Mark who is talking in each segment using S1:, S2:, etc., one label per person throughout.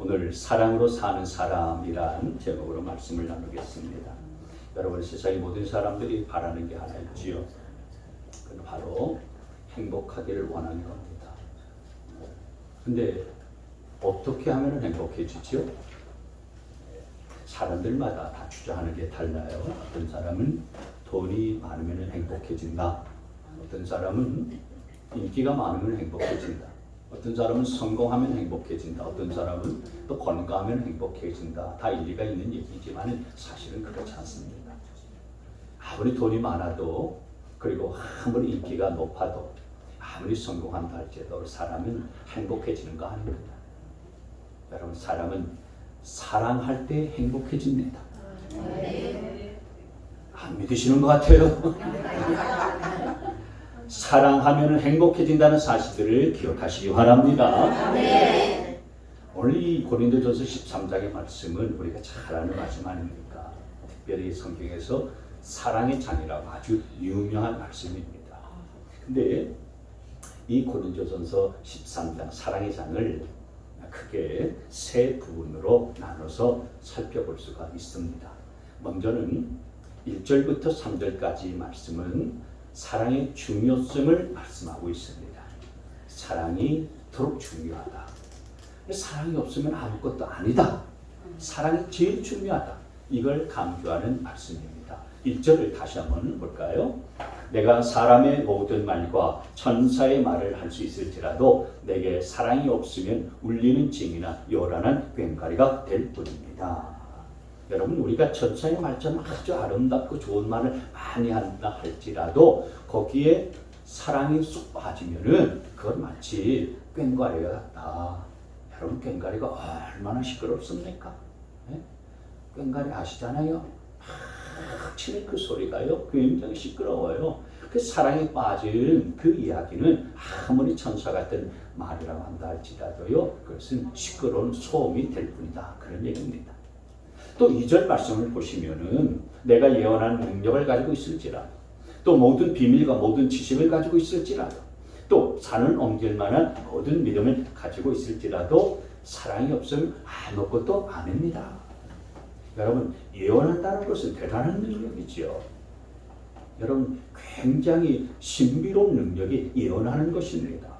S1: 오늘 사랑으로 사는 사람이란 제목으로 말씀을 나누겠습니다. 여러분, 세상의 모든 사람들이 바라는 게 하나 있지요. 그건 바로 행복하기를 원하는 겁니다. 근데 어떻게 하면 행복해지죠? 사람들마다 다 주장하는 게 달라요. 어떤 사람은 돈이 많으면 행복해진다. 어떤 사람은 인기가 많으면 행복해진다. 어떤 사람은 성공하면 행복해진다. 어떤 사람은 또 건강하면 행복해진다. 다 일리가 있는 얘기지만 사실은 그렇지 않습니다. 아무리 돈이 많아도, 그리고 아무리 인기가 높아도, 아무리 성공한다 할지라도 사람은 행복해지는 거 아닙니다. 여러분, 사람은 사랑할 때 행복해집니다. 안 믿으시는 것 같아요. 사랑하면 행복해진다는 사실들을 기억하시기 바랍니다. 오늘 이 고린도전서 13장의 말씀은 우리가 잘 아는 말씀 아닙니까? 특별히 성경에서 사랑의 장이라고 아주 유명한 말씀입니다. 근데 이 고린도전서 13장 사랑의 장을 크게 세 부분으로 나눠서 살펴볼 수가 있습니다. 먼저는 1절부터 3절까지 말씀은 사랑의 중요성을 말씀하고 있습니다. 사랑이 더욱 중요하다. 사랑이 없으면 아무것도 아니다. 사랑이 제일 중요하다. 이걸 강조하는 말씀입니다. 1절을 다시 한번 볼까요? 내가 사람의 모든 말과 천사의 말을 할 수 있을지라도 내게 사랑이 없으면 울리는 징이나 요란한 꽹과리가 될 뿐입니다. 여러분, 우리가 천사의 말처럼 아주 아름답고 좋은 말을 많이 한다 할지라도 거기에 사랑이 쏙 빠지면은 그건 마치 꽹과리 같다. 여러분, 꽹과리가 얼마나 시끄럽습니까? 네? 꽹과리 아시잖아요. 치는 그 소리가요 굉장히 시끄러워요. 그 사랑에 빠진 그 이야기는 아무리 천사 같은 말이라고 한다 할지라도요 그것은 시끄러운 소음이 될 뿐이다. 그런 얘기입니다. 또 2절 말씀을 보시면은 내가 예언하는 능력을 가지고 있을지라도, 또 모든 비밀과 모든 지식을 가지고 있을지라도, 또 산을 옮길 만한 모든 믿음을 가지고 있을지라도 사랑이 없으면 아무것도 아닙니다. 여러분, 예언한다는 것은 대단한 능력이지요. 여러분, 굉장히 신비로운 능력이 예언하는 것입니다.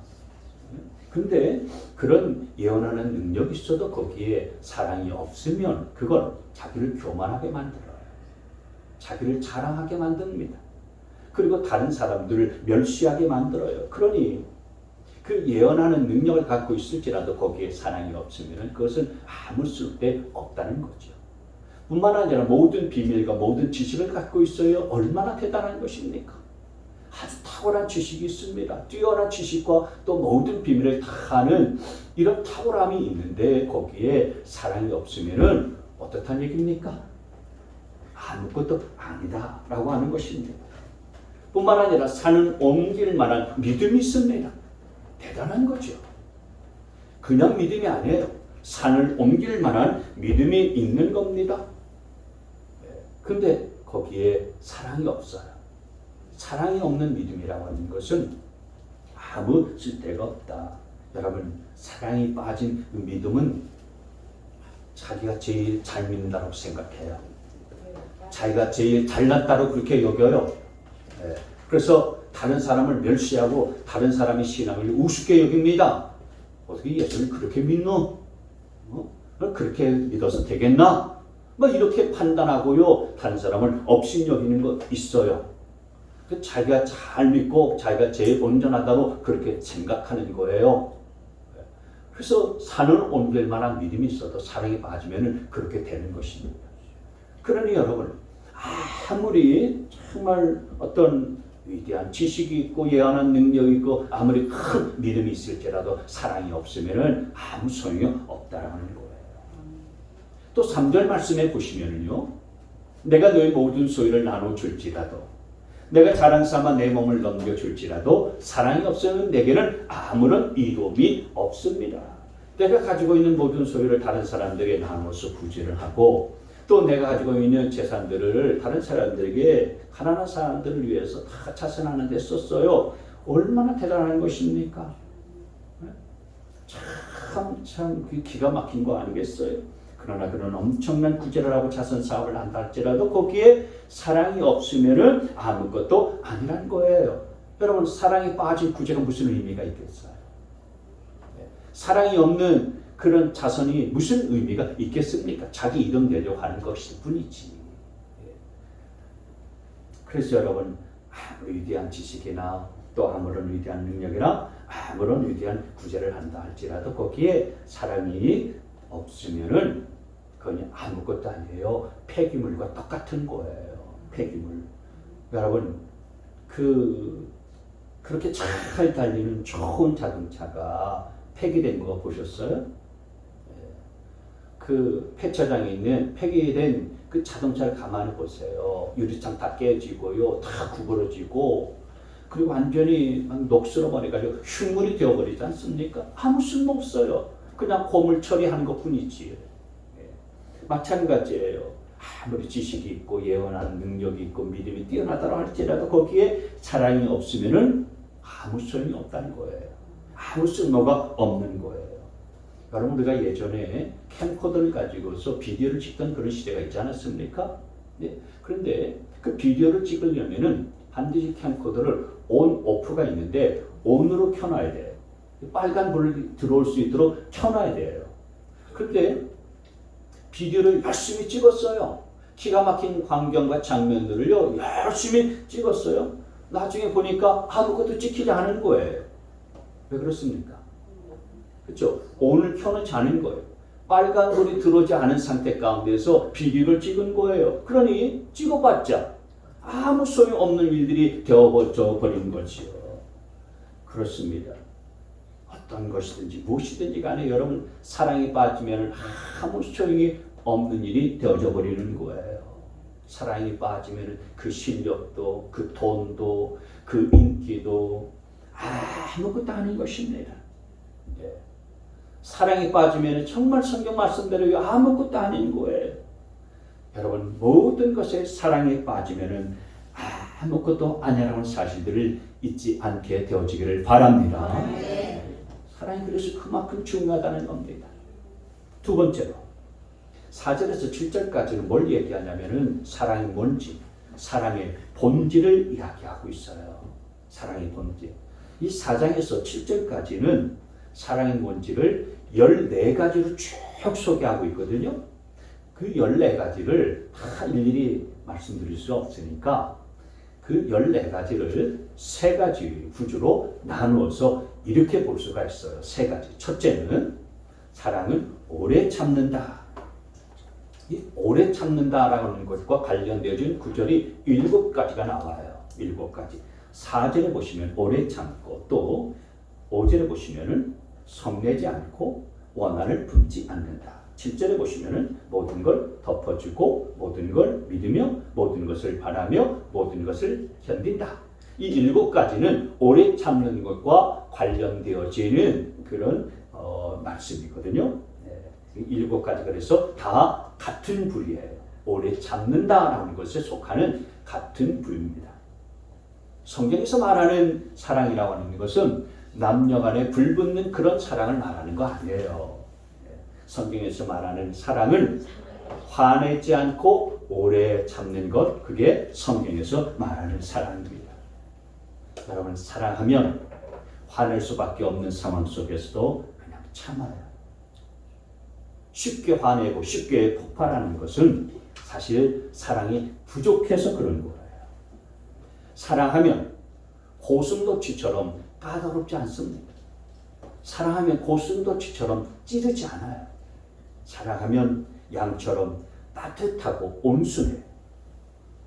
S1: 근데 그런 예언하는 능력이 있어도 거기에 사랑이 없으면 그건 자기를 교만하게 만들어요. 자기를 자랑하게 만듭니다. 그리고 다른 사람들을 멸시하게 만들어요. 그러니 그 예언하는 능력을 갖고 있을지라도 거기에 사랑이 없으면 그것은 아무 쓸데 없다는 거죠. 뿐만 아니라 모든 비밀과 모든 지식을 갖고 있어요. 얼마나 대단한 것입니까? 아주 탁월한 지식이 있습니다. 뛰어난 지식과 또 모든 비밀을 다 아는 이런 탁월함이 있는데 거기에 사랑이 없으면은 어떻다는 얘기입니까? 아무것도 아니다 라고 하는 것입니다. 뿐만 아니라 산을 옮길 만한 믿음이 있습니다. 대단한 거죠. 그냥 믿음이 아니에요. 산을 옮길 만한 믿음이 있는 겁니다. 근데 거기에 사랑이 없어요. 사랑이 없는 믿음이라고 하는 것은 아무 쓸데가 없다. 여러분, 사랑이 빠진 그 믿음은 자기가 제일 잘 믿는다고 생각해요. 자기가 제일 잘났다고 그렇게 여겨요. 그래서 다른 사람을 멸시하고 다른 사람의 신앙을 우습게 여깁니다. 어떻게 예수를 그렇게 믿노? 그렇게 믿어서 되겠나? 이렇게 판단하고요, 다른 사람을 업신여기는 거 있어요. 자기가 잘 믿고 자기가 제일 온전하다고 그렇게 생각하는 거예요. 그래서 산을 옮길 만한 믿음이 있어도 사랑에 빠지면 그렇게 되는 것입니다. 그러니 여러분, 아무리 정말 어떤 위대한 지식이 있고 예언한 능력이 있고 아무리 큰 믿음이 있을지라도 사랑이 없으면 아무 소용이 없다라는 거예요. 또 3절 말씀에 보시면요, 내가 너희 모든 소유를 나눠줄지라도, 내가 자랑 삼아 내 몸을 넘겨줄지라도 사랑이 없으면 내게는 아무런 이로움이 없습니다. 내가 가지고 있는 모든 소유를 다른 사람들에게 나눠서 부지를 하고, 또 내가 가지고 있는 재산들을 다른 사람들에게, 가난한 사람들을 위해서 다 자선하는 데 썼어요. 얼마나 대단한 것입니까? 참 기가 막힌 거 아니겠어요? 그러나 그런 엄청난 구제를 하고 자선 사업을 한다 할지라도 거기에 사랑이 없으면은 아무것도 아니란 거예요. 여러분, 사랑에 빠진 구제가 무슨 의미가 있겠어요? 사랑이 없는 그런 자선이 무슨 의미가 있겠습니까? 자기 이름 내려고 하는 것일 뿐이지. 그래서 여러분, 아무리 위대한 지식이나 또 아무런 위대한 능력이나 아무런 위대한 구제를 한다 할지라도 거기에 사랑이 없으면은 그건 아무것도 아니에요. 폐기물과 똑같은 거예요. 폐기물. 여러분, 그렇게 잘 달리는 좋은 자동차가 폐기된 거 보셨어요? 그 폐차장에 있는 폐기된 그 자동차를 가만히 보세요. 유리창 다 깨지고요, 다 구부러지고, 그리고 완전히 막 녹슬어 버려가지고 흉물이 되어버리지 않습니까? 아무 쓸모 없어요. 그냥 고물 처리하는 것뿐이지. 마찬가지예요. 아무리 지식이 있고 예언하는 능력이 있고 믿음이 뛰어나다고 할지라도 거기에 사랑이 없으면은 아무 소용이 없다는 거예요. 아무 쓸모가 없는 거예요. 여러분, 우리가 예전에 캠코더를 가지고서 비디오를 찍던 그런 시대가 있지 않았습니까? 네. 그런데 그 비디오를 찍으려면은 반드시 캠코더를 온, 오프가 있는데 온으로 켜놔야 돼요. 빨간 불이 들어올 수 있도록 켜놔야 돼요. 그런데 비디오를 열심히 찍었어요. 기가 막힌 광경과 장면들을요 열심히 찍었어요. 나중에 보니까 아무것도 찍히지 않은 거예요. 왜 그렇습니까? 그렇죠? 온을 켜놓지 않은 거예요. 빨간 불이 들어오지 않은 상태 가운데서 비디오를 찍은 거예요. 그러니 찍어봤자 아무 소용없는 일들이 되어버려 버린 거지요. 그렇습니다. 어떤 것이든지 무엇이든지 간에 여러분, 사랑에 빠지면 아무 소용이 없는 일이 되어져 버리는 거예요. 사랑에 빠지면 그 실력도, 그 돈도, 그 인기도 아무것도 아닌 것입니다. 예. 사랑에 빠지면 정말 성경 말씀대로 아무것도 아닌 거예요. 여러분, 모든 것에 사랑에 빠지면 아무것도 아니라는 사실들을 잊지 않게 되어지기를 바랍니다. 사랑이 그래서 그만큼 중요하다는 겁니다. 두 번째로 4절에서 7절까지는 뭘 얘기하냐면은 사랑이 뭔지, 사랑의 본질을 이야기하고 있어요. 사랑의 본질. 이 4장에서 7절까지는 사랑의 본질을 14가지로 쭉 소개하고 있거든요. 그 14가지를 다 일일이 말씀드릴 수 없으니까 그 14가지를 3가지 구조로 나누어서 이렇게 볼 수가 있어요. 3가지. 첫째는 사랑은 오래 참는다. 이 오래 참는다라고 하는 것과 관련되어진 구절이 7가지가 나와요. 7가지. 4절에 보시면 오래 참고, 또 5절에 보시면은 성내지 않고 원한을 품지 않는다. 7절에 보시면은 모든 걸 덮어주고 모든 걸 믿으며 모든 것을 바라며 모든 것을 견딘다. 이 7가지는 오래 참는 것과 관련되어지는 그런 말씀이거든요. 7가지가 그래서 다 같은 부류예요. 오래 참는다라는 것에 속하는 같은 부류입니다. 성경에서 말하는 사랑이라고 하는 것은 남녀 간에 불붙는 그런 사랑을 말하는 거 아니에요. 성경에서 말하는 사랑은 화내지 않고 오래 참는 것, 그게 성경에서 말하는 사랑입니다. 여러분, 사랑하면 화낼 수밖에 없는 상황 속에서도 그냥 참아요. 쉽게 화내고 쉽게 폭발하는 것은 사실 사랑이 부족해서 그런 거예요. 사랑하면 고슴도치처럼 까다롭지 않습니다. 사랑하면 고슴도치처럼 찌르지 않아요. 사랑하면 양처럼 따뜻하고 온순해요.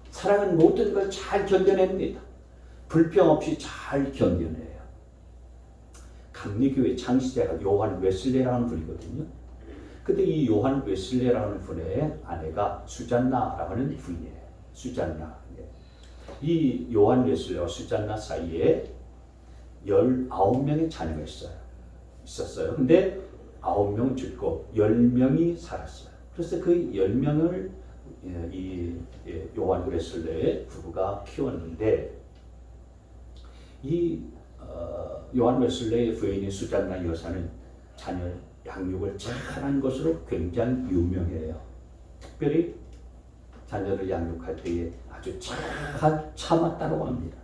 S1: 사랑은 모든 걸 잘 견뎌냅니다. 불평 없이 잘 견뎌내요. 감리교회 창시자가 요한 웨슬레라는 분이거든요. 근데 이 요한 웨슬레라는 분의 아내가 수잔나라고 하는 분이에요. 수잔나. 이 요한 웨슬레와 수잔나 사이에 19명의 자녀가 있었어요. 근데 9명은 죽고 10명이 살았어요. 그래서 그 10명을 이 요한 웨슬레의 부부가 키웠는데, 이 요한 웨슬레의 부인인 수잔나 여사는 자녀 양육을 잘한 것으로 굉장히 유명해요. 특별히 자녀를 양육할 때에 아주 잘 참았다고 합니다.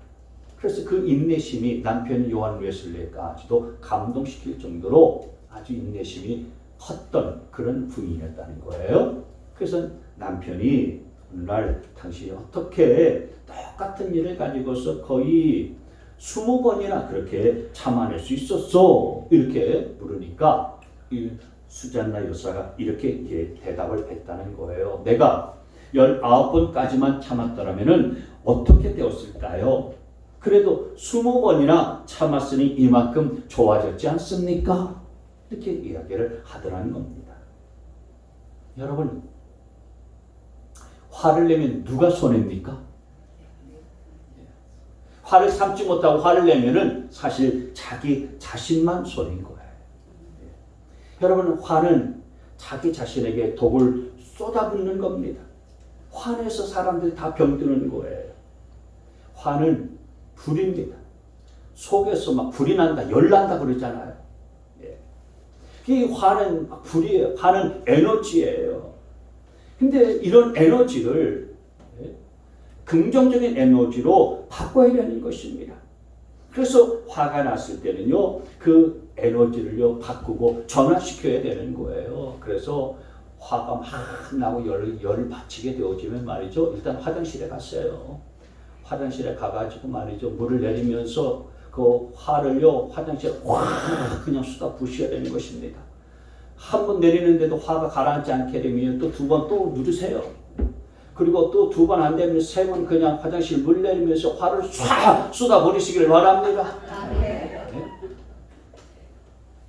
S1: 그래서 그 인내심이 남편 요한 웨슬레까지도 감동시킬 정도로 아주 인내심이 컸던 그런 부인이었다는 거예요. 그래서 남편이 어느 날 당신이 어떻게 똑같은 일을 가지고서 거의 20번이나 그렇게 참아낼 수 있었어? 이렇게 물으니까 이 수잔나 여사가 이렇게 대답을 했다는 거예요. 내가 19번까지만 참았더라면 어떻게 되었을까요? 그래도 20번이나 참았으니 이만큼 좋아졌지 않습니까? 이렇게 이야기를 하더라는 겁니다. 여러분, 화를 내면 누가 손해입니까? 화를 참지 못하고 화를 내면은 사실 자기 자신만 손해인 거예요. 여러분, 화는 자기 자신에게 독을 쏟아붓는 겁니다. 화내서 사람들이 다 병드는 거예요. 화는 불입니다. 속에서 막 불이 난다, 열난다 그러잖아요. 이 화는 불이에요. 화는 에너지예요. 근데 이런 에너지를 긍정적인 에너지로 바꿔야 되는 것입니다. 그래서 화가 났을 때는요, 그 에너지를요 바꾸고 전환시켜야 되는 거예요. 그래서 화가 막 나고 열을 받치게 되어지면 말이죠, 일단 화장실에 갔어요. 화장실에 가가지고 말이죠, 물을 내리면서 그 화를요 화장실에 확 그냥 쏟아 부으셔야 되는 것입니다. 한 번 내리는데도 화가 가라앉지 않게 되면 또 두 번 또 누르세요. 그리고 또 두 번 안 되면 세 번 그냥 화장실 물 내리면서 화를 쏴 쏟아 버리시기를 바랍니다. 네?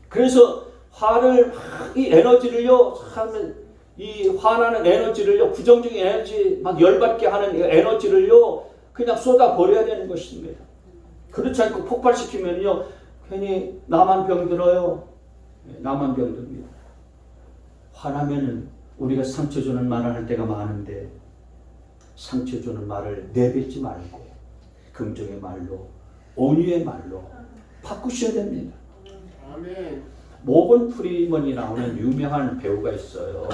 S1: 그래서 화를 이 에너지를요 하면 이 화나는 에너지를요 부정적인 에너지 막 열받게 하는 에너지를요 그냥 쏟아 버려야 되는 것입니다. 그렇지 않고 폭발시키면요 괜히 나만 병들어요. 나만 병듭니다. 화나면은 우리가 상처 주는 말을 할 때가 많은데 상처 주는 말을 내뱉지 말고 긍정의 말로 온유의 말로 바꾸셔야 됩니다.
S2: 아멘.
S1: 모건 프리먼이 나오는 유명한 배우가 있어요.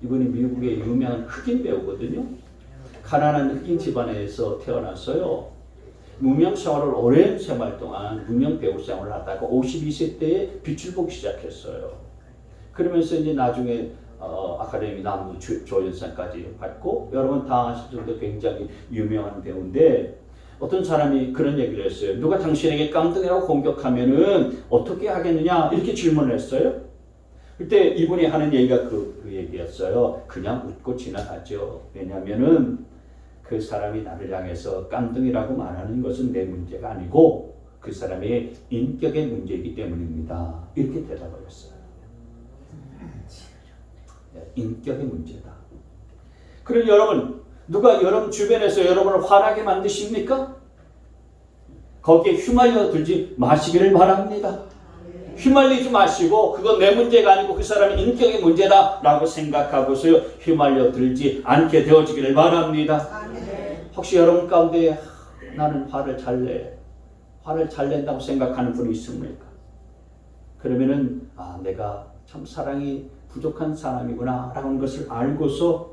S1: 이분이 미국의 유명한 흑인 배우거든요. 가난한 흑인 집안에서 태어났어요. 무명 생활을 오랜 생활 동안 무명 배우 생활을 하다가 52세 때에 빛을 보기 시작했어요. 그러면서 이제 나중에 아카데미 남부 조연상까지 받고 여러분 다 아실 정도 굉장히 유명한 배우인데 어떤 사람이 그런 얘기를 했어요. 누가 당신에게 깡통이라고 공격하면은 어떻게 하겠느냐 이렇게 질문을 했어요. 그때 이분이 하는 얘기가 그 얘기였어요. 그냥 웃고 지나가죠. 왜냐하면은 그 사람이 나를 향해서 깡통이라고 말하는 것은 내 문제가 아니고 그 사람의 인격의 문제이기 때문입니다. 이렇게 대답을 했어요. 인격의 문제다. 그럼 여러분, 누가 여러분 주변에서 여러분을 화나게 만드십니까? 거기에 휘말려 들지 마시기를 바랍니다. 휘말리지 마시고 그건 내 문제가 아니고 그 사람의 인격의 문제다 라고 생각하고서요 휘말려 들지 않게 되어지기를 바랍니다. 혹시 여러분 가운데 나는 화를 잘 낸다고 생각하는 분이 있습니까? 그러면은 내가 참 사랑이 부족한 사람이구나 라는 것을 알고서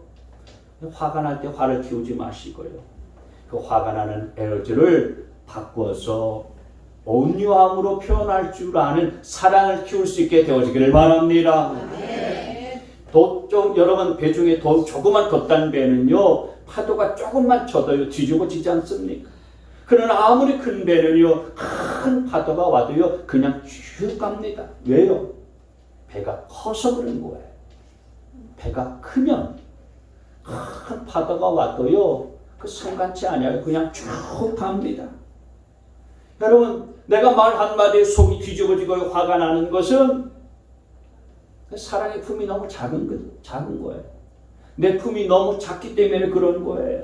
S1: 화가 날 때 화를 키우지 마시고요. 그 화가 나는 에너지를 바꿔서 온유함으로 표현할 줄 아는 사랑을 키울 수 있게 되어지기를 바랍니다. 여러분 배 중에 조그만 덧단 배는요 파도가 조금만 쳐도요 뒤집어지지 않습니까? 그러나 아무리 큰 배는요 큰 파도가 와도요 그냥 쭉 갑니다. 왜요? 배가 커서 그런 거예요. 배가 크면 큰 파도가 와도요 그 상관치 않아요. 그냥 쭉 갑니다. 여러분 내가 말 한마디에 속이 뒤집어지고 화가 나는 것은 사랑의 품이 너무 작은 거예요. 내 품이 너무 작기 때문에 그런 거예요.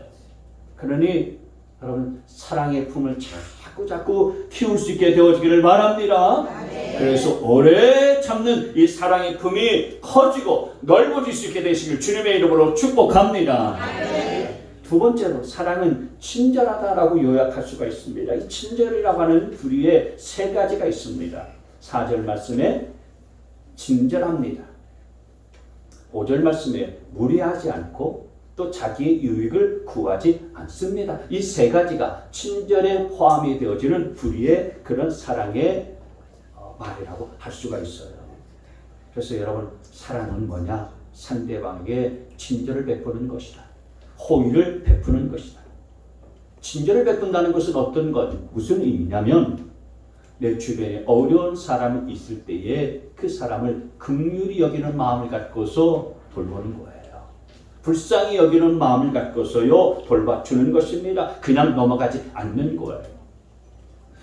S1: 그러니 여러분 사랑의 품을 자꾸 키울 수 있게 되어지기를 바랍니다. 그래서 오래 참는 이 사랑의 품이 커지고 넓어질 수 있게 되시길 주님의 이름으로 축복합니다. 두 번째로 사랑은 친절하다라고 요약할 수가 있습니다. 이 친절이라고 하는 부류에 세 가지가 있습니다. 4절 말씀에 친절합니다. 5절 말씀에 무리하지 않고 또 자기의 유익을 구하지 않습니다. 이 세 가지가 친절에 포함이 되어지는 불의의 그런 사랑의 말이라고 할 수가 있어요. 그래서 여러분, 사랑은 뭐냐? 상대방에게 친절을 베푸는 것이다. 호의를 베푸는 것이다. 친절을 베푼다는 것은 어떤 것, 무슨 의미냐면 내 주변에 어려운 사람이 있을 때에 그 사람을 긍휼히 여기는 마음을 갖고서 돌보는 거예요. 불쌍히 여기는 마음을 갖고서요 돌봐주는 것입니다. 그냥 넘어가지 않는 거예요.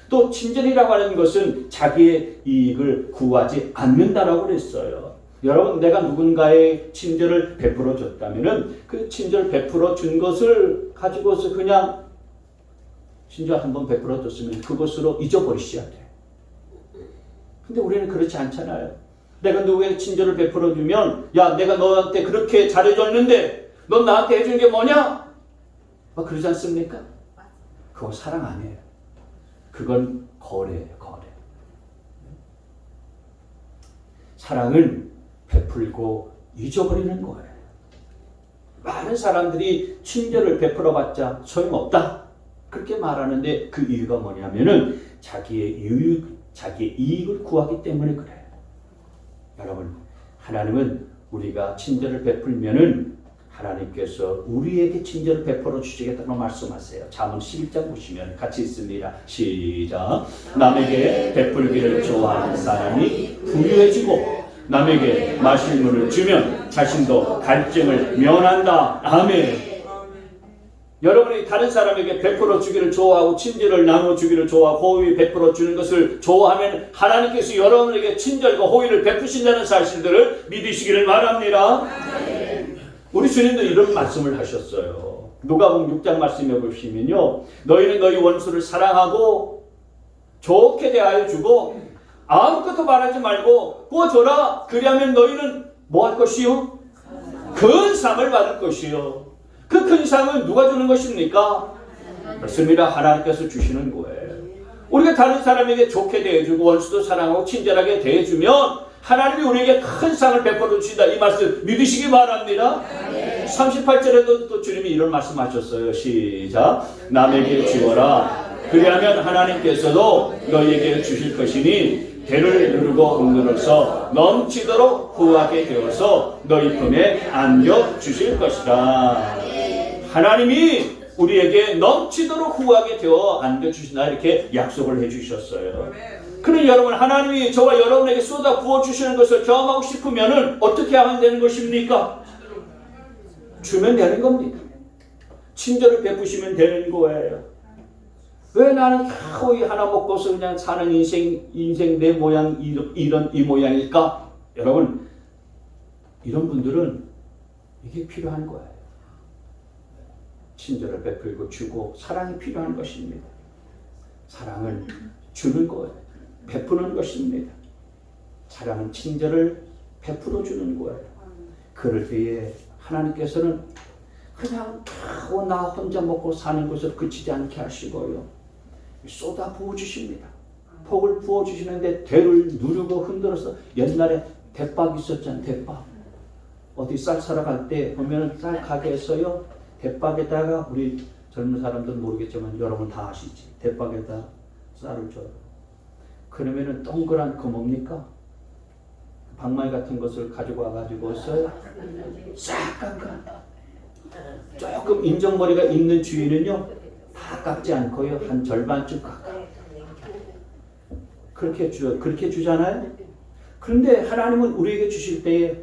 S1: 또 친절이라고 하는 것은 자기의 이익을 구하지 않는다라고 그랬어요. 여러분, 내가 누군가의 친절을 베풀어 줬다면은 그 친절 베풀어 준 것을 가지고서 그냥 친절 한번 베풀어 줬으면 그것으로 잊어버리셔야 돼. 근데 우리는 그렇지 않잖아요. 내가 누구에게 친절을 베풀어 주면, 야, 내가 너한테 그렇게 잘해줬는데 넌 나한테 해준 게 뭐냐? 막 그러지 않습니까? 그건 사랑 아니에요. 그건 거래예요, 거래. 사랑은 베풀고 잊어버리는 거예요. 많은 사람들이 친절을 베풀어 봤자 소용없다, 그렇게 말하는데 그 이유가 뭐냐면은 자기의 이익을 구하기 때문에 그래요. 여러분, 하나님은 우리가 친절을 베풀면은 하나님께서 우리에게 친절을 베풀어 주시겠다고 말씀하세요. 잠언 11장 보시면 같이 있습니다. 시작. 남에게 베풀기를 좋아하는 사람이 부유해지고 남에게 마실 물을 주면 자신도 갈증을 면한다. 아멘. 여러분이 다른 사람에게 베풀어 주기를 좋아하고 친절을 나눠 주기를 좋아하고 호의 베풀어 주는 것을 좋아하면 하나님께서 여러분에게 친절과 호의를 베푸신다는 사실들을 믿으시기를 바랍니다. 우리 주님도 이런 말씀을 하셨어요. 누가복음 6장 말씀해 보시면요, 너희는 너희 원수를 사랑하고 좋게 대하여 주고 아무것도 말하지 말고 구워줘라. 그리하면 너희는 뭐 할 것이요? 큰 상을 받을 것이요. 그 큰 상은 누가 주는 것입니까? 그렇습니다. 하나님께서 주시는 거예요. 우리가 다른 사람에게 좋게 대해주고 원수도 사랑하고 친절하게 대해주면 하나님이 우리에게 큰 상을 베풀어 주신다. 이 말씀 믿으시기 바랍니다. 38절에도 또 주님이 이런 말씀하셨어요. 시작. 남에게 주어라. 그리하면 하나님께서도 너희에게 주실 것이니 배를 누르고 흔들어서 넘치도록 후하게 되어서 너희 품에 안겨 주실 것이다. 하나님이 우리에게 넘치도록 후하게 되어 안겨 주신다, 이렇게 약속을 해 주셨어요. 그럼 여러분, 하나님이 저와 여러분에게 쏟아 부어 주시는 것을 경험하고 싶으면은 어떻게 하면 되는 것입니까? 주면 되는 겁니다. 친절을 베푸시면 되는 거예요. 왜 나는 거의 하나 먹고서 그냥 사는 인생 내 모양 이 모양일까? 여러분, 이런 분들은 이게 필요한 거예요. 친절을 베풀고 주고 사랑이 필요한 것입니다. 사랑은 주는 거예요. 베푸는 것입니다. 사랑은 친절을 베풀어 주는 거예요. 그럴 때에 하나님께서는 그냥 나 혼자 먹고 사는 것을 그치지 않게 하시고요, 쏟아 부어주십니다. 폭을 부어주시는데 대를 누르고 흔들어서, 옛날에 대박 있었잖아요. 대박. 어디 쌀 사러 갈 때 보면 쌀 가게에서요, 대박에다가, 우리 젊은 사람들은 모르겠지만 여러분 다 아시지, 대박에다 쌀을 줘요. 그러면은 동그란 그 뭡니까? 방망이 같은 것을 가지고 와가지고서 싹 깎아. 조금 인정머리가 있는 주인은요, 다 깎지 않고요, 한 절반쯤 깎아. 그렇게 주잖아요. 그런데 하나님은 우리에게 주실 때에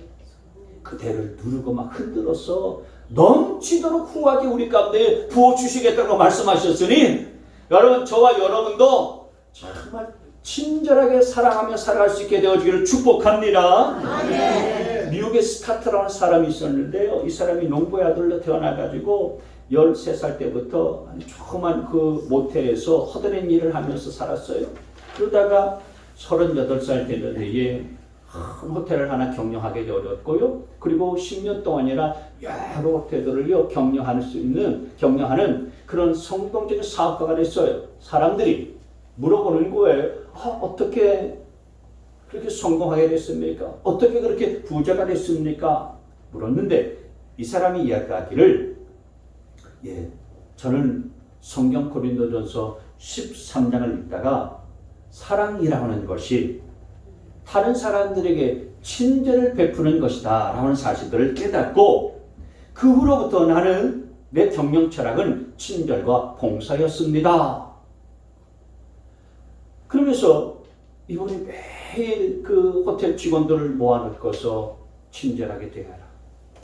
S1: 그대를 누르고 막 흔들어서 넘치도록 후하게 우리 가운데 부어 주시겠다고 말씀하셨으니, 여러분, 저와 여러분도 정말 친절하게 사랑하며 살아갈 수 있게 되어주기를 축복합니다. 미국에 스카트라는 사람이 있었는데요, 이 사람이 농부의 아들로 태어나가지고 13살 때부터 조그만 그 모텔에서 허드렛 일을 하면서 살았어요. 그러다가 38살 되는 해에 큰 호텔을 하나 경영하게 되었고요. 그리고 10년 동안이나 여러 호텔들을요 경영하는 그런 성공적인 사업가가 됐어요. 사람들이 물어보는 거예요. 어떻게 그렇게 성공하게 됐습니까? 어떻게 그렇게 부자가 됐습니까? 물었는데 이 사람이 이야기하기를 저는 성경 고린도전서 13장을 읽다가 사랑이라는 것이 다른 사람들에게 친절을 베푸는 것이다 라는 사실들을 깨닫고 그 후로부터 나는 내 경영 철학은 친절과 봉사였습니다. 그러면서 이분이 매일 그 호텔 직원들을 모아놓고서 친절하게 대하라.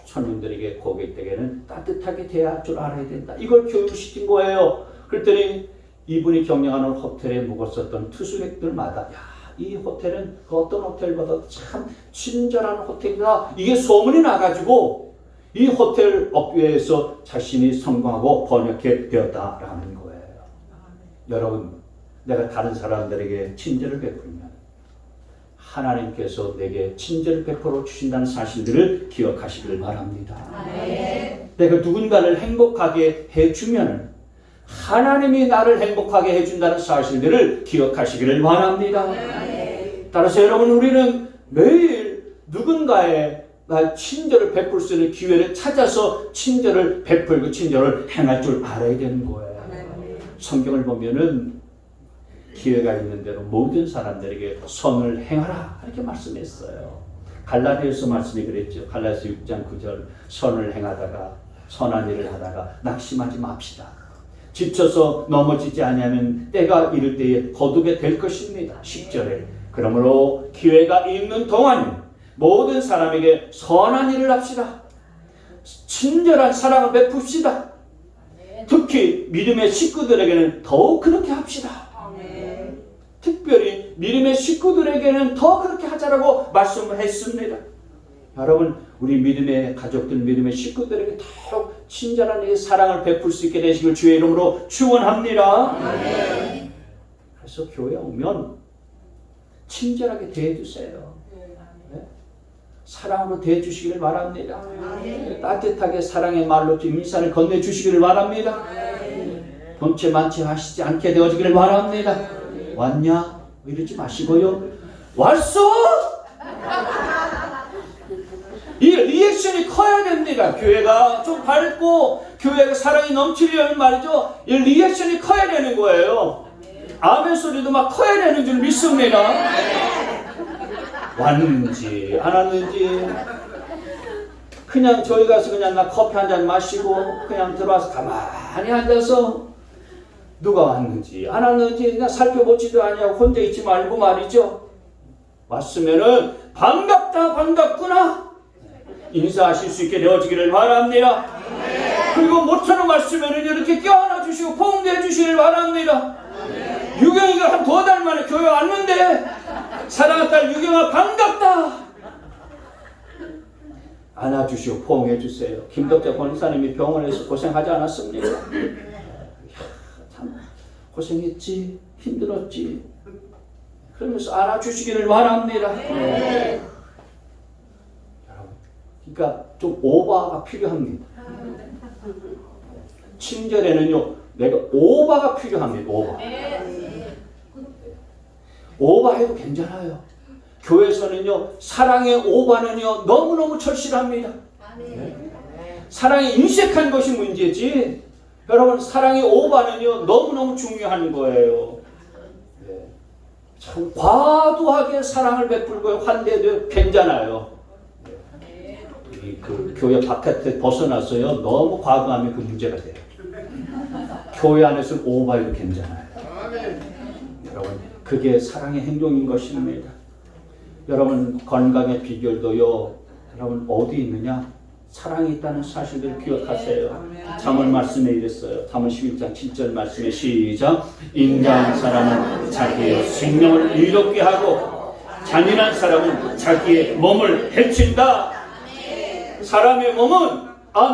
S1: 손님들에게 고객들에게는 따뜻하게 대할 줄 알아야 된다. 이걸 교육시킨 거예요. 그랬더니 이분이 경영하는 호텔에 묵었었던 투숙객들마다 이 호텔은 그 어떤 호텔보다 참 친절한 호텔이다. 이게 소문이 나가지고 이 호텔 업계에서 자신이 성공하고 번역해 되었다라는 거예요. 여러분, 내가 다른 사람들에게 친절을 베풀면 하나님께서 내게 친절을 베풀어 주신다는 사실들을 기억하시길 바랍니다. 내가 누군가를 행복하게 해주면 하나님이 나를 행복하게 해준다는 사실들을 기억하시기를 바랍니다. 따라서 여러분, 우리는 매일 누군가의 친절을 베풀 수 있는 기회를 찾아서 친절을 베풀고 친절을 행할 줄 알아야 되는 거예요. 성경을 보면은 기회가 있는 대로 모든 사람들에게 선을 행하라 이렇게 말씀했어요. 갈라디아서 말씀이 그랬죠. 갈라디아서 6장 9절 선을 행하다가 선한 일을 하다가 낙심하지 맙시다. 지쳐서 넘어지지 아니하면 때가 이를 때에 거두게 될 것입니다. 10절에 그러므로 기회가 있는 동안 모든 사람에게 선한 일을 합시다. 친절한 사랑을 베풉시다. 특히 믿음의 식구들에게는 더욱 그렇게 합시다. 특별히 믿음의 식구들에게는 더 그렇게 하자라고 말씀을 했습니다. 여러분, 우리 믿음의 가족들, 믿음의 식구들에게 더욱 친절한 사랑을 베풀 수 있게 되시길 주의 이름으로 축원합니다. 그래서 교회 오면 친절하게 대해주세요. 사랑으로 대해주시기를 바랍니다. 따뜻하게 사랑의 말로 인사를 건네주시기를 바랍니다. 돈체 많지 하시지 않게 되어지기를 바랍니다. 왔냐? 이러지 마시고요. 왔어! 이 리액션이 커야 됩니다. 교회가 좀 밝고 교회가 사랑이 넘치려면 말이죠. 이 리액션이 커야 되는 거예요. 아멘 소리도 막 커야 되는 줄 믿습니다. 왔는지 안 왔는지 그냥 저희 가서 그냥 나 커피 한 잔 마시고 그냥 들어와서 가만히 앉아서 누가 왔는지 안 왔는지 그냥 살펴보지도 아니하고 혼자 있지 말고 말이죠. 왔으면은 반갑다 반갑구나 인사하실 수 있게 되어지기를 바랍니다. 그리고 모처럼 왔으면은 이렇게 껴안아 주시고 포옹해 주시기를 바랍니다. 유경이가 한 2달 만에 교회 왔는데 사랑하는 딸 유경아 반갑다 안아주시고 포옹해 주세요. 김덕자 권사님이 병원에서 고생하지 않았습니까? 참 고생했지 힘들었지 그러면서 안아주시기를 바랍니다. 그러니까 좀 오바가 필요합니다. 친절에는요 내가 오바가 필요합니다. 오바해도 괜찮아요. 교회에서는요 사랑의 오바는요 너무너무 절실합니다. 사랑이 인색한 것이 문제지 여러분 사랑의 오바는요 너무너무 중요한 거예요. 참 과도하게 사랑을 베풀고 환대도 괜찮아요. 그 교회 바깥에 벗어나서요 너무 과도하면 그 문제가 돼요. 교회 안에서는 오바해도 괜찮아요. 여러분 그게 사랑의 행동인 것입니다. 여러분 건강의 비결도요 여러분 어디 있느냐? 사랑이 있다는 사실을 기억하세요. 잠언 말씀에 이랬어요. 잠언 11장 7절 말씀에 시작. 인자한 사람은 자기의 생명을 의롭게 하고 잔인한 사람은 자기의 몸을 해친다. 사람의 몸은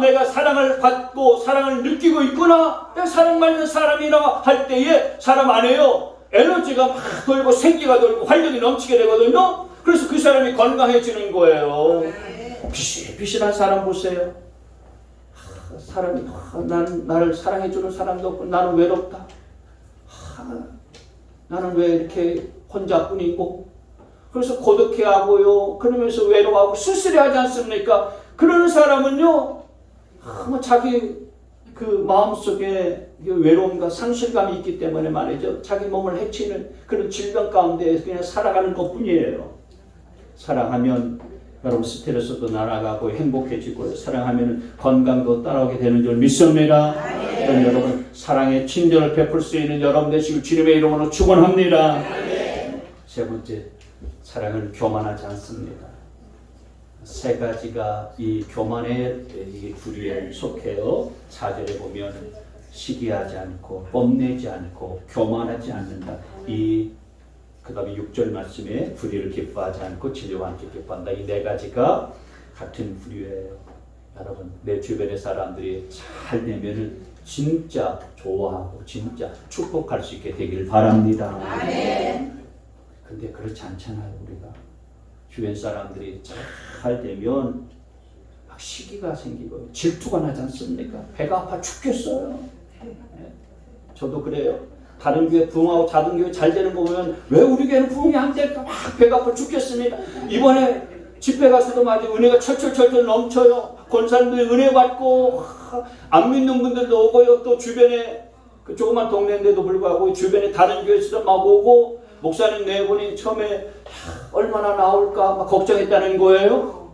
S1: 내가 사랑을 받고 사랑을 느끼고 있구나. 내가 사랑받는 사람이라 할 때에 사람 안에요 에너지가 막 돌고 생기가 돌고 활력이 넘치게 되거든요. 그래서 그 사람이 건강해지는 거예요. 비실비실한 사람 보세요. 사람이 나를 사랑해주는 사람도 없고 나는 외롭다. 나는 왜 이렇게 혼자뿐이고 그래서 고독해하고요. 그러면서 외로워하고 쓸쓸해하지 않습니까? 그러는 사람은요, 자기 그 마음속에 외로움과 상실감이 있기 때문에 말이죠. 자기 몸을 해치는 그런 질병 가운데 그냥 살아가는 것뿐이에요. 사랑하면 여러분 스트레스도 날아가고 행복해지고, 사랑하면 건강도 따라오게 되는 줄 믿습니다. 여러분 사랑의 친절을 베풀 수 있는 여러분 되시길 주님의 이름으로 축원합니다. 세 번째, 사랑은 교만하지 않습니다. 세 가지가 이 교만의 이 부류에 속해요. 4절에 보면 시기하지 않고 뽐내지 않고 교만하지 않는다. 그 다음에 6절 말씀에 불의를 기뻐하지 않고 진리와 함께 기뻐한다. 이 네 가지가 같은 부류예요. 여러분, 내 주변의 사람들이 잘 되면은 진짜 좋아하고 진짜 축복할 수 있게 되길 바랍니다. 근데 그렇지 않잖아요. 우리가 주변 사람들이 잘 되면 막 시기가 생기고 질투가 나지 않습니까? 배가 아파 죽겠어요. 저도 그래요. 다른 교회 부흥하고 다른 교회 잘 되는 거 보면 왜 우리 교회는 부흥이 안 될까? 막 배가 아파 죽겠습니다. 이번에 집회 가서도 말이죠. 은혜가 철철철철 넘쳐요. 권사님들이 은혜 받고 안 믿는 분들도 오고요. 또 주변에 그 조그만 동네인데도 불구하고 주변에 다른 교회에서도 막 오고, 목사님 네 분이 처음에 얼마나 나올까 막 걱정했다는 거예요.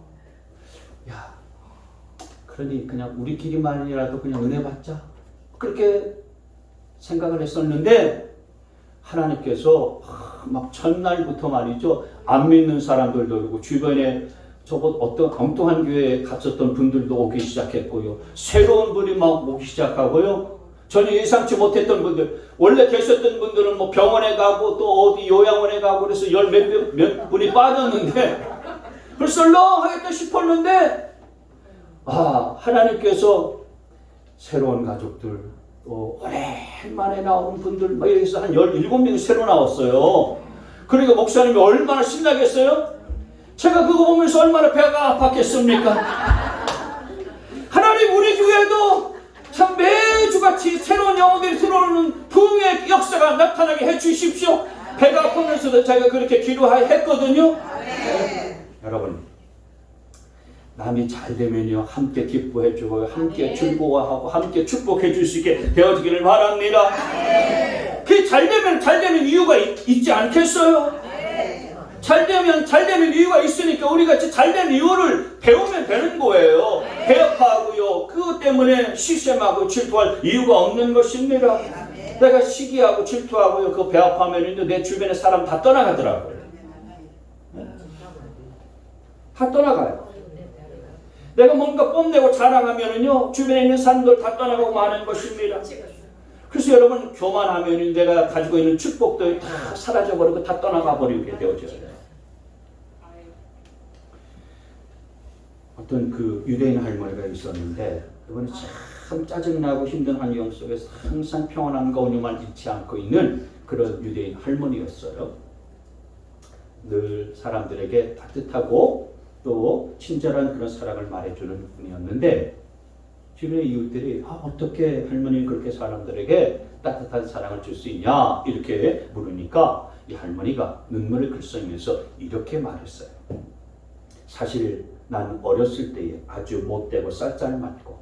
S1: 야, 그러니 그냥 우리끼리만이라도 그냥 은혜 받자, 그렇게 생각을 했었는데, 하나님께서 막 첫날부터 말이죠, 안 믿는 사람들도 오고, 주변에 저것 어떤 엉뚱한 교회에 갔었던 분들도 오기 시작했고요. 새로운 분이 막 오기 시작하고요. 전혀 예상치 못했던 분들, 원래 계셨던 분들은 뭐 병원에 가고 또 어디 요양원에 가고 그래서 몇 분이 빠졌는데, 설렁하겠다 싶었는데, 하나님께서 새로운 가족들, 또 오랜만에 나오는 분들, 막 여기서 한 17명이 새로 나왔어요. 그러니까 목사님이 얼마나 신나겠어요? 제가 그거 보면서 얼마나 배가 아팠겠습니까? 하나님, 우리 교회도 참 매주같이 새로운 영혼들이 들어오는 부흥의 역사가 나타나게 해주십시오. 배가 아프면서도 제가 그렇게 기도했거든요. 여러분, 남이 잘 되면요, 함께 기뻐해주고 함께 즐거워하고 함께 축복해줄 수 있게 되어지기를 바랍니다. 그 잘 되면 이유가 있지 않겠어요? 잘 되면 이유가 있으니까 우리가 잘 된 이유를 배우면 되는 거예요. 배합하고요, 그것 때문에 시샘하고 질투할 이유가 없는 것입니다. 내가 시기하고 질투하고요, 그 배합하면 내 주변에 사람 다 떠나가더라고요. 다 떠나가요. 내가 뭔가 뽐내고 자랑하면은요, 주변에 있는 사람들 다 떠나가고 마는 것입니다. 그래서 여러분, 교만하면 내가 가지고 있는 축복도 다 사라져버리고 다 떠나가 버리게 되어져요. 어떤 그 유대인 할머니가 있었는데, 그분이 참 짜증나고 힘든 환경 속에서 항상 평안함과 온유만 잃지 않고 있는 그런 유대인 할머니였어요. 늘 사람들에게 따뜻하고 또 친절한 그런 사랑을 말해주는 분이었는데, 주변의 이웃들이 어떻게 할머니는 그렇게 사람들에게 따뜻한 사랑을 줄 수 있냐 이렇게 물으니까, 이 할머니가 눈물을 글썽이면서 이렇게 말했어요. 사실 난 어렸을 때에 아주 못되고 쌀쌀맞고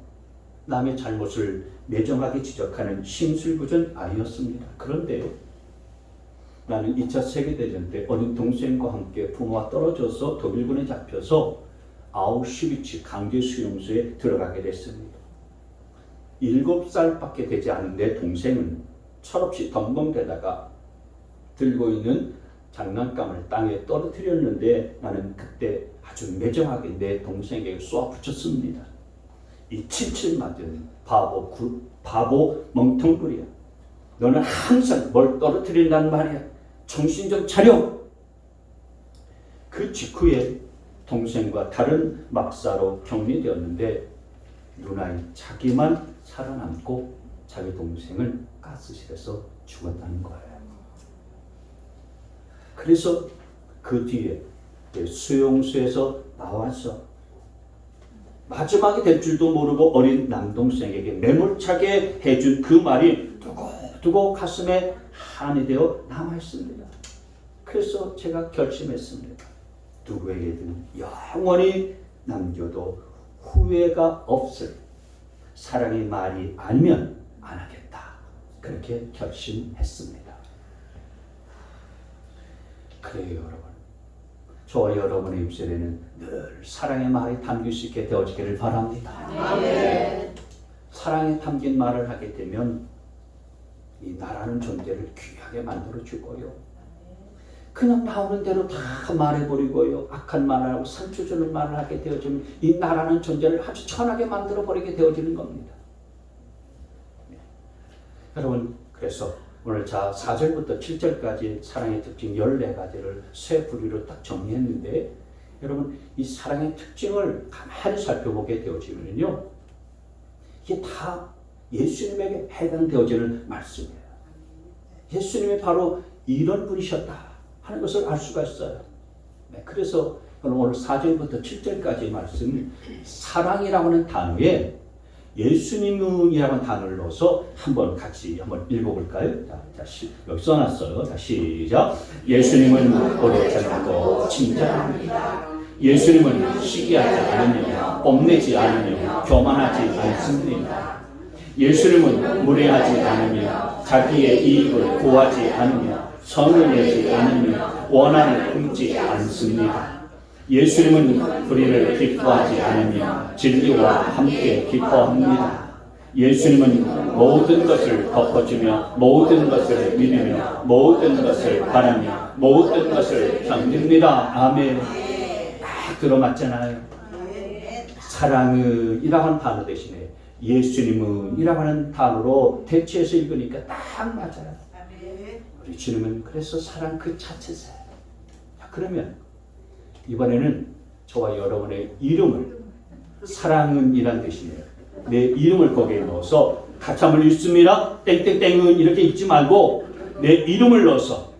S1: 남의 잘못을 매정하게 지적하는 심술궂은 아이였습니다. 그런데 나는 2차 세계대전 때 어린 동생과 함께 부모와 떨어져서 독일군에 잡혀서 아우슈비츠 강제 수용소에 들어가게 됐습니다. 7살밖에 되지 않은 내 동생은 철없이 덤벙대다가 들고 있는 장난감을 땅에 떨어뜨렸는데, 나는 그때 아주 매정하게 내 동생에게 쏘아 붙였습니다. 이 칠칠 맞은 바보 멍텅구리야. 너는 항상 뭘 떨어뜨린단 말이야. 정신 좀 차려. 그 직후에 동생과 다른 막사로 격리되었는데, 누나인 자기만 살아남고 자기 동생은 가스실에서 죽었다는 거예요. 그래서 그 뒤에 수용소에서 나와서 마지막이 될 줄도 모르고 어린 남동생에게 매몰차게 해준 그 말이 두고두고 가슴에 한이 되어 남아있습니다. 그래서 제가 결심했습니다. 누구에게든 영원히 남겨도 후회가 없을 사랑의 말이 아니면 안 하겠다. 그렇게 결심했습니다. 그래요, 여러분. 저와 여러분의 입술에는 늘 사랑의 말이 담길 수 있게 되어지기를 바랍니다. 네. 사랑에 담긴 말을 하게 되면 이 나라는 존재를 귀하게 만들어 주고요. 그냥 나오는 대로 다 말해버리고요. 악한 말을 하고 상처 주는 말을 하게 되어지면 이 나라는 존재를 아주 천하게 만들어 버리게 되어지는 겁니다. 네. 여러분, 그래서 오늘 4절부터 7절까지 사랑의 특징 14가지를 세 부류로 딱 정리했는데, 여러분 이 사랑의 특징을 가만히 살펴보게 되어지면요, 이게 다 예수님에게 해당되어지는 말씀이에요. 예수님이 바로 이런 분이셨다 하는 것을 알 수가 있어요. 네, 그래서 오늘 4절부터 7절까지 말씀을 사랑이라고 하는 단어에 예수님이라는 단어를 넣어서 같이 한번 읽어볼까요? 여기 써놨어요. 자, 시작. 예수님은 오래 참고 친절합니다. 예수님은 시기하지 않으며 뽐내지 않으며 교만하지 않습니다. 예수님은 무례하지 않으며 자기의 이익을 구하지 않으며 성을 내지 않으며 원한을 품지 않습니다. 예수님은 불의를 기뻐하지 않으며 진리와 함께 기뻐합니다. 예수님은 모든 것을 덮어주며 모든 것을 믿으며 모든 것을 바라며 모든 것을 견딥니다. 아멘. 딱 들어맞잖아요. 사랑은 이라고 하는 단어 대신에 예수님은 이라고 하는 단어로 대체해서 읽으니까 딱 맞아요. 우리 주님은 그래서 사랑 그 자체세요. 그러면 이번에는 저와 여러분의 이름을, 사랑은 이란 뜻이에요. 내 이름을 거기에 넣어서 같이 한번 읽습니다. 땡땡땡은 이렇게 읽지 말고 내 이름을 넣어서,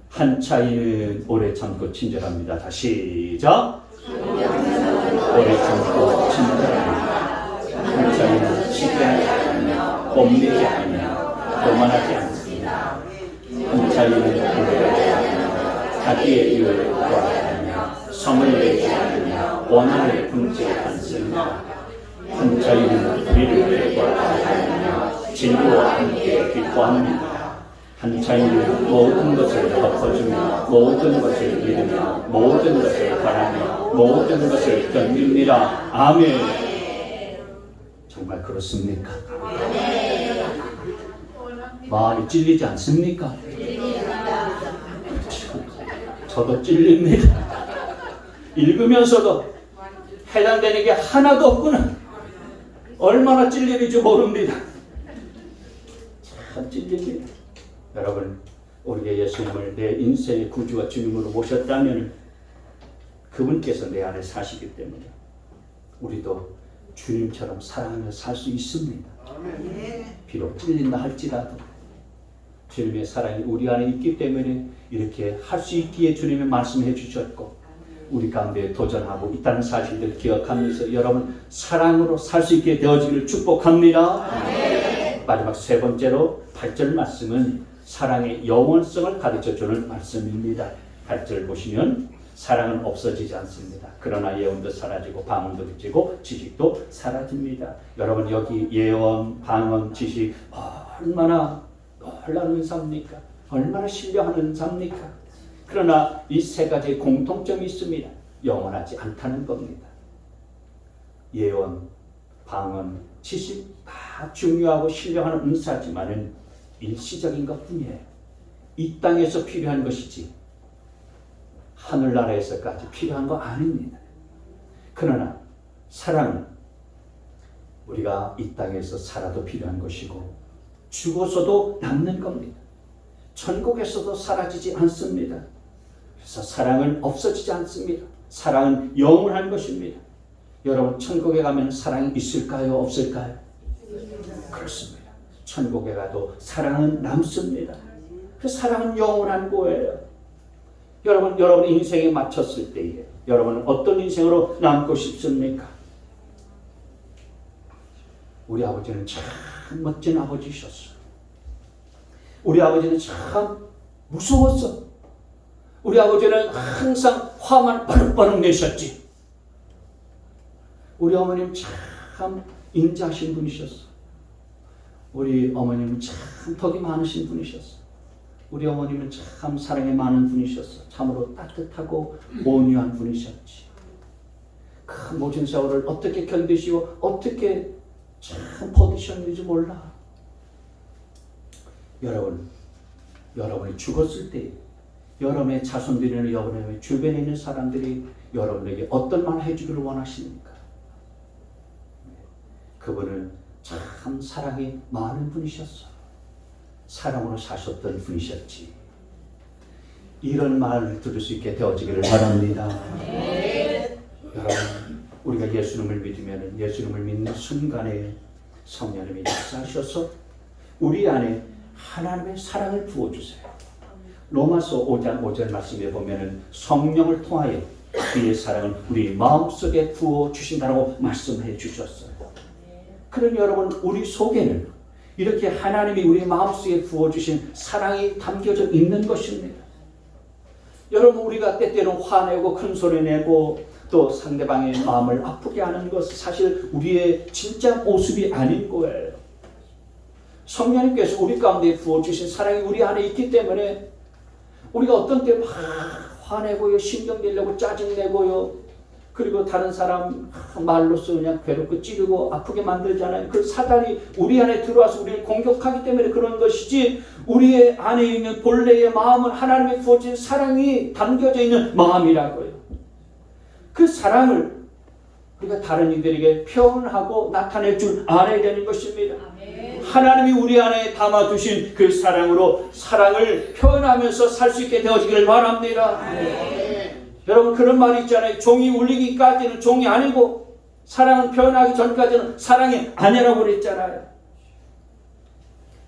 S1: 한차이는 오래 참고 친절합니다. 다시 시작. 오래 참고 친절합니다. 한차이는 시기하지 않으며 뽐내지 않으며 교만하지 않습니다. 한차이는 오래 참고 자기의 이유를 구하지 않으며 성을 내지 않으며 원한을 품지 않습니다. 한차이는 불의를 기뻐하지 않으며 진리와 함께 기뻐합니다. 한차이는 모든 것을 덮어주며 모든 것을 믿으며 모든 것을 바라며 모든 것을 견딥니다. 아멘. 정말 그렇습니까? 마음이 찔리지 않습니까? 저도 찔립니다. 읽으면서도 해당되는 게 하나도 없구나. 얼마나 찔리는지 모릅니다. 참 찔립니다. 여러분, 우리의 예수님을 내 인생의 구주와 주님으로 모셨다면 그분께서 내 안에 사시기 때문에 우리도 주님처럼 사랑하며 살 수 있습니다. 비록 찔린다 할지라도 주님의 사랑이 우리 안에 있기 때문에 이렇게 할 수 있기에 주님이 말씀해 주셨고, 우리 가운데 도전하고 있다는 사실을 기억하면서 여러분 사랑으로 살 수 있게 되어지기를 축복합니다. 마지막 세 번째로 8절 말씀은 사랑의 영원성을 가르쳐주는 말씀입니다. 8절 보시면 사랑은 없어지지 않습니다. 그러나 예언도 사라지고 방언도 그치고 지식도 사라집니다. 여러분 여기 예언, 방언, 지식 얼마나 놀라운 은사입니까? 얼마나 신뢰하는 은사입니까? 그러나 이 세 가지의 공통점이 있습니다. 영원하지 않다는 겁니다. 예언, 방언, 지식 다 중요하고 신뢰하는 은사지만은 일시적인 것뿐이에요. 이 땅에서 필요한 것이지 하늘나라에서까지 필요한 거 아닙니다. 그러나 사랑은 우리가 이 땅에서 살아도 필요한 것이고 죽어서도 남는 겁니다. 천국에서도 사라지지 않습니다. 그래서 사랑은 없어지지 않습니다. 사랑은 영원한 것입니다. 여러분 천국에 가면 사랑이 있을까요? 없을까요? 그렇습니다. 천국에 가도 사랑은 남습니다. 그 사랑은 영원한 거예요. 여러분 인생에 맞췄을 때에 여러분은 어떤 인생으로 남고 싶습니까? 우리 아버지는 참 멋진 아버지셨어요. 우리 아버지는 참 무서웠어. 우리 아버지는 항상 화만 빠르빠르 내셨지. 우리 어머님 참 인자하신 분이셨어. 우리 어머님은 참 덕이 많으신 분이셨어. 우리 어머님은 참 사랑이 많은 분이셨어. 참으로 따뜻하고 온유한 분이셨지. 큰 모진 세월을 어떻게 견디시고 어떻게 참 버티셨는지 몰라. 여러분이 죽었을 때 여러분의 자손들이나 여러분의 주변에 있는 사람들이 여러분에게 어떤 말 해주기를 원하십니까? 그분은 참 사랑이 많은 분이셨어. 사랑으로 사셨던 분이셨지. 이런 말을 들을 수 있게 되어지기를 바랍니다. 여러분, 우리가 예수님을 믿으면 예수님을 믿는 순간에 성령님이 역사하셔서 우리 안에 하나님의 사랑을 부어주세요. 로마서 5장 5절 말씀에 보면은 성령을 통하여 그의 사랑을 우리 마음속에 부어주신다고 말씀해 주셨어요. 그럼 여러분, 우리 속에는 이렇게 하나님이 우리 마음속에 부어주신 사랑이 담겨져 있는 것입니다. 여러분, 우리가 때때로 화내고 큰소리 내고 또 상대방의 마음을 아프게 하는 것은 사실 우리의 진짜 모습이 아닌 거예요. 성령님께서 우리 가운데 부어주신 사랑이 우리 안에 있기 때문에 우리가 어떤 때 막 화내고요, 신경내려고 짜증내고요, 그리고 다른 사람 말로써 그냥 괴롭고 찌르고 아프게 만들잖아요. 그 사단이 우리 안에 들어와서 우리를 공격하기 때문에 그런 것이지, 우리의 안에 있는 본래의 마음은 하나님의 부어진 사랑이 담겨져 있는 마음이라고요. 그 사랑을 우리가 다른 이들에게 표현하고 나타낼 줄 알아야 되는 것입니다. 하나님이 우리 안에 담아두신 그 사랑으로 사랑을 표현하면서 살 수 있게 되어지기를 바랍니다. 여러분, 그런 말이 있잖아요. 종이 울리기까지는 종이 아니고 사랑은 표현하기 전까지는 사랑이 아니라고 그랬잖아요.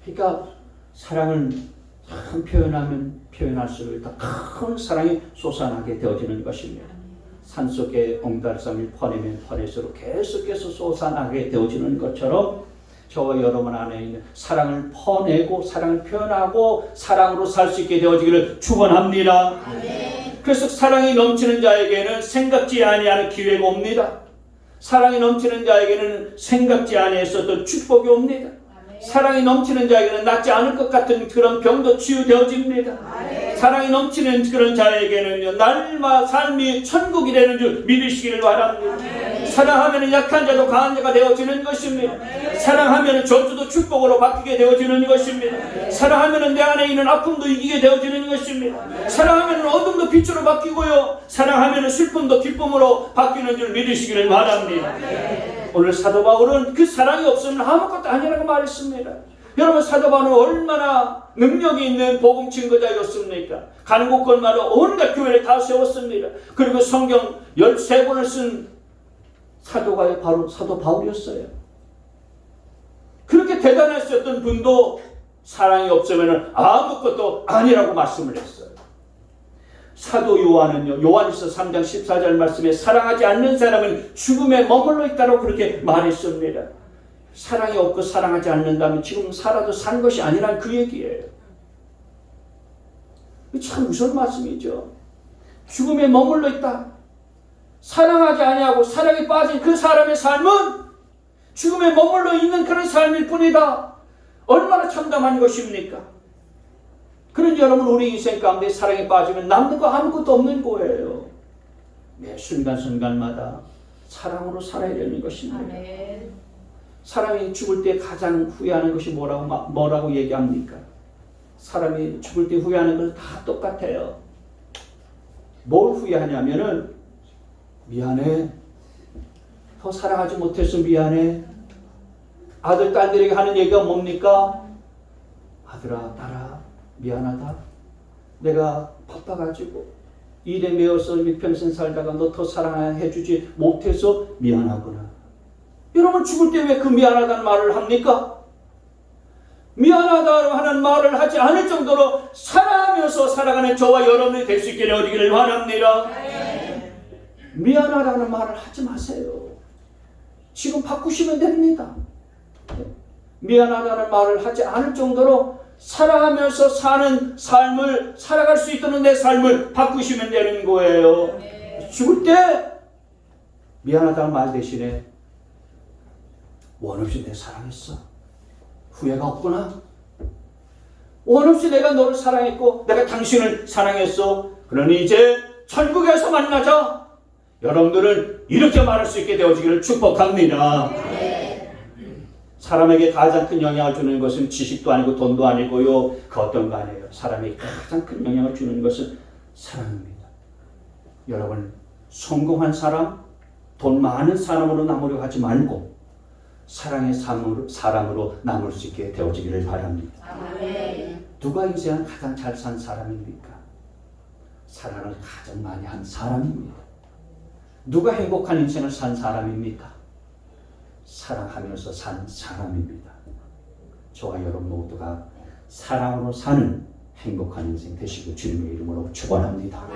S1: 그러니까 사랑을 참 표현하면 표현할수록 더 큰 사랑이 솟아나게 되어지는 것입니다. 산속에 옹달샘을 퍼내면 퍼낼수록 계속해서 솟아나게 되어지는 것처럼 저와 여러분 안에 있는 사랑을 퍼내고 사랑을 표현하고 사랑으로 살 수 있게 되어지기를 축원합니다. 그래서 사랑이 넘치는 자에게는 생각지 아니하는 기회가 옵니다. 사랑이 넘치는 자에게는 생각지 아니했었던 축복이 옵니다. 사랑이 넘치는 자에게는 낫지 않을 것 같은 그런 병도 치유되어집니다. 사랑이 넘치는 그런 자에게는요, 날마다 삶이 천국이 되는 줄 믿으시기를 바랍니다. 사랑하면 약한 자도 강한 자가 되어지는 것입니다. 사랑하면 전투도 축복으로 바뀌게 되어지는 것입니다. 사랑하면 내 안에 있는 아픔도 이기게 되어지는 것입니다. 사랑하면 어둠도 빛으로 바뀌고요, 사랑하면 슬픔도 기쁨으로 바뀌는 줄 믿으시기를 바랍니다. 오늘 사도 바울은 그 사랑이 없으면 아무것도 아니라고 말했습니다. 여러분, 사도 바울은 얼마나 능력이 있는 복음 증거자였습니까? 가는 곳곳마다 온갖 교회를 다 세웠습니다. 그리고 성경 13권을 쓴 사도가 바로 사도 바울이었어요. 그렇게 대단했었던 분도 사랑이 없으면 아무것도 아니라고 말씀을 했어요. 사도 요한은요, 요한일서 3장 14절 말씀에 사랑하지 않는 사람은 죽음에 머물러 있다고 그렇게 말했습니다. 사랑이 없고 사랑하지 않는다면 지금 살아도 산 것이 아니란 그 얘기예요. 참 무서운 말씀이죠. 죽음에 머물러 있다. 사랑하지 아니하고 사랑에 빠진 그 사람의 삶은 죽음에 머물러 있는 그런 삶일 뿐이다. 얼마나 참담한 것입니까? 그런데 여러분, 우리 인생 가운데 사랑에 빠지면 남는 거 아무것도 없는 거예요. 매 순간순간마다 사랑으로 살아야 되는 것입니다. 아멘. 사람이 죽을 때 가장 후회하는 것이 뭐라고 얘기합니까? 사람이 죽을 때 후회하는 것은 다 똑같아요. 뭘 후회하냐면은, 미안해, 더 사랑하지 못해서 미안해. 아들, 딸들에게 하는 얘기가 뭡니까? 아들아, 딸아, 미안하다. 내가 바빠가지고 일에 매여서 평생 살다가 너 더 사랑해주지 못해서 미안하구나. 여러분, 죽을 때 왜 그 미안하다는 말을 합니까? 미안하다고 하는 말을 하지 않을 정도로 사랑하면서 살아가는 저와 여러분이 될 수 있게 되어지기를 바랍니다. 미안하다는 말을 하지 마세요. 지금 바꾸시면 됩니다. 미안하다는 말을 하지 않을 정도로 사랑하면서 사는 삶을 살아갈 수 있도록 내 삶을 바꾸시면 되는 거예요. 죽을 때 미안하다는 말 대신에 원 없이 내 사랑했어. 후회가 없구나. 원 없이 내가 너를 사랑했고 내가 당신을 사랑했어. 그러니 이제 천국에서 만나자. 여러분들은 이렇게 말할 수 있게 되어지기를 축복합니다. 사람에게 가장 큰 영향을 주는 것은 지식도 아니고 돈도 아니고요. 그 어떤 거 아니에요. 사람에게 가장 큰 영향을 주는 것은 사랑입니다. 여러분, 성공한 사람, 돈 많은 사람으로 남으려 하지 말고 사랑의 사람으로 남을 수 있게 되어지기를 바랍니다. 누가 인생을 가장 잘 산 사람입니까? 사랑을 가장 많이 한 사람입니다. 누가 행복한 인생을 산 사람입니까? 사랑하면서 산 사람입니다. 저와 여러분 모두가 사랑으로 사는 행복한 인생 되시고 주님의 이름으로 축원합니다.